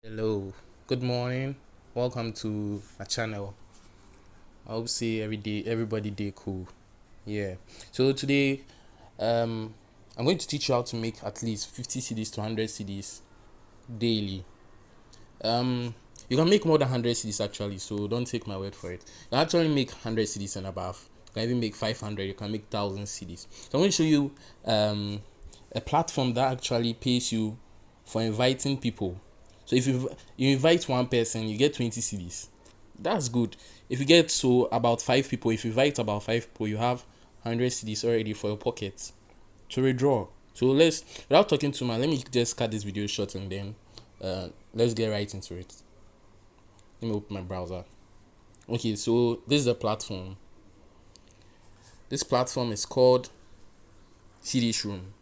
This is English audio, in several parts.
Hello, good morning. Welcome to my channel. I hope see everybody day cool. Yeah. So today, I'm going to teach you how to make at least 50 CDs to 100 CDs daily. You can make more than 100 CDs actually, so don't take my word for it. You can actually make 100 CDs and above. You can even make 500. You can make 1,000 CDs. So I'm going to show you a platform that actually pays you for inviting people. So if you invite one person, you get 20 CDs. That's good. If you get about five people, if you invite about five people, you have 100 CDs already for your pocket to withdraw. So without talking too much, let me just cut this video short and then let's get right into it. Let me open my browser. Okay, so this is the platform. This platform is called Cedis Room.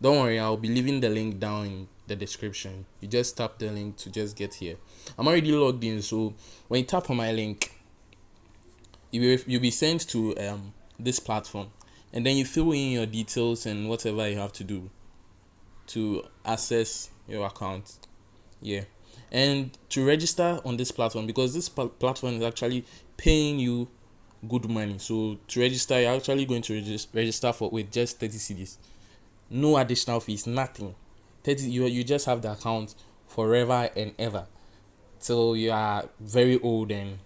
Don't worry, I'll be leaving the link down in the description. You just tap the link to just get here. I'm already logged in, so when you tap on my link, you'll be sent to this platform, and then you fill in your details and whatever you have to do to access your account. Yeah, and to register on this platform, because this platform is actually paying you good money. So to register, you're actually going to register for with just 30 CDs. No additional fees, nothing. 30, you just have the account forever and ever till you are very old, and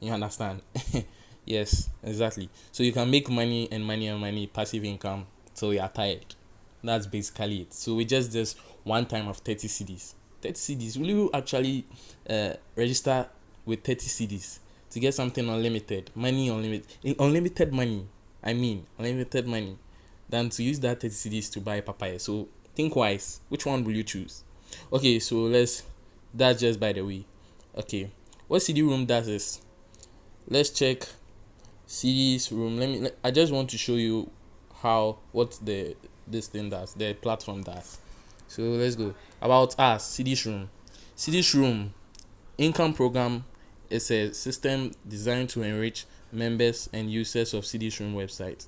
you understand. Yes, exactly. So you can make money and money and money, passive income till you are tired. That's basically it. So we just this one time of 30 CDs. 30 CDs. Will you actually register with 30 CDs to get something unlimited? Money unlimited money. I mean unlimited money, than to use that 30 CDs to buy papaya. So think wise. Which one will you choose? Okay, so that's just by the way. Okay, what CD room does is, let's check Cedis room. I just want to show you what this thing does, the platform does. So let's go. About us, Cedis room. Cedis room income program is a system designed to enrich members and users of Cedis room website.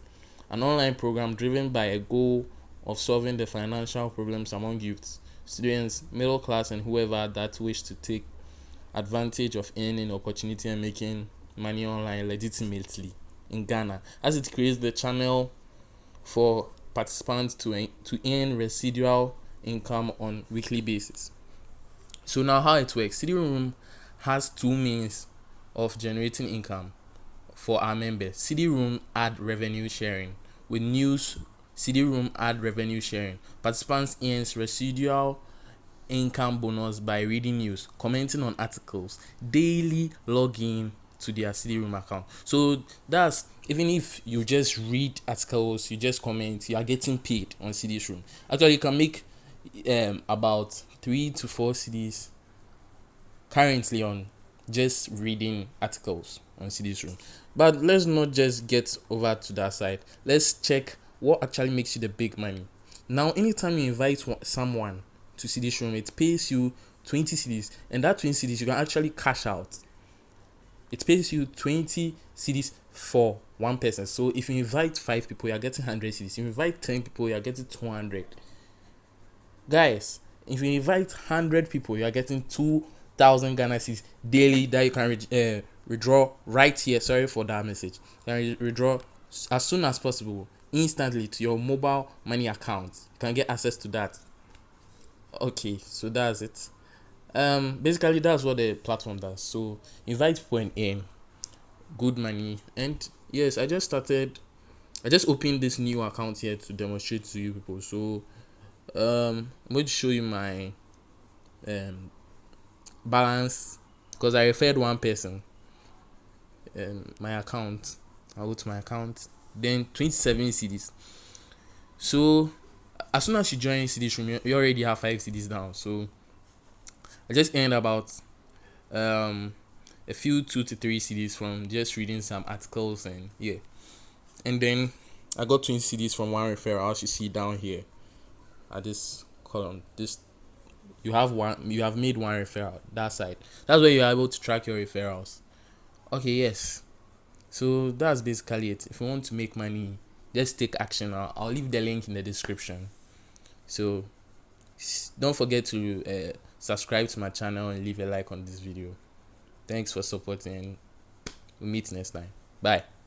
An online program driven by a goal of solving the financial problems among youths, students, middle class, and whoever that wish to take advantage of earning opportunity and making money online legitimately in Ghana, as it creates the channel for participants to earn residual income on weekly basis. So now how it works: CD Room has two means of generating income for our members. CD Room ad revenue sharing. With news, CD Room ad revenue sharing, participants earns residual income bonus by reading news, commenting on articles, daily login to their CD Room account. So that's, even if you just read articles, you just comment, you are getting paid on CD Room. Actually, you can make about 3 to 4 CDs currently on just reading articles on CD Room. But let's not just get over to that side. Let's check what actually makes you the big money. Now, anytime you invite someone to CD Room, it pays you 20 CDs, and that 20 CDs you can actually cash out. It pays you 20 CDs for one person. So if you invite 5 people, you're getting 100 CDs. If you invite 10 people, you're getting 200. Guys, if you invite 100 people, you're getting 2,000 Ghana cedis daily that you can withdraw right here. Sorry for that message. You can withdraw as soon as possible, instantly, to your mobile money account. You can get access to that. Okay, so that's it. Basically that's what the platform does. So invite people and earn good money. And yes, I just opened this new account here to demonstrate to you people. So I'm going to show you my balance, because I referred one person. My account, I'll go to my account, then 27 CDs. So as soon as you join CDs Room, you already have 5 CDs down. So I just earned about a few 2 to 3 CDs from just reading some articles, and yeah. And then I got 20 CDs from one referral, as you see down here at this column. You have made one referral, that side. That's where you are able to track your referrals. Okay, yes. So that's basically it. If you want to make money, just take action. I'll leave the link in the description. So don't forget to subscribe to my channel and leave a like on this video. Thanks for supporting. We'll meet next time. Bye.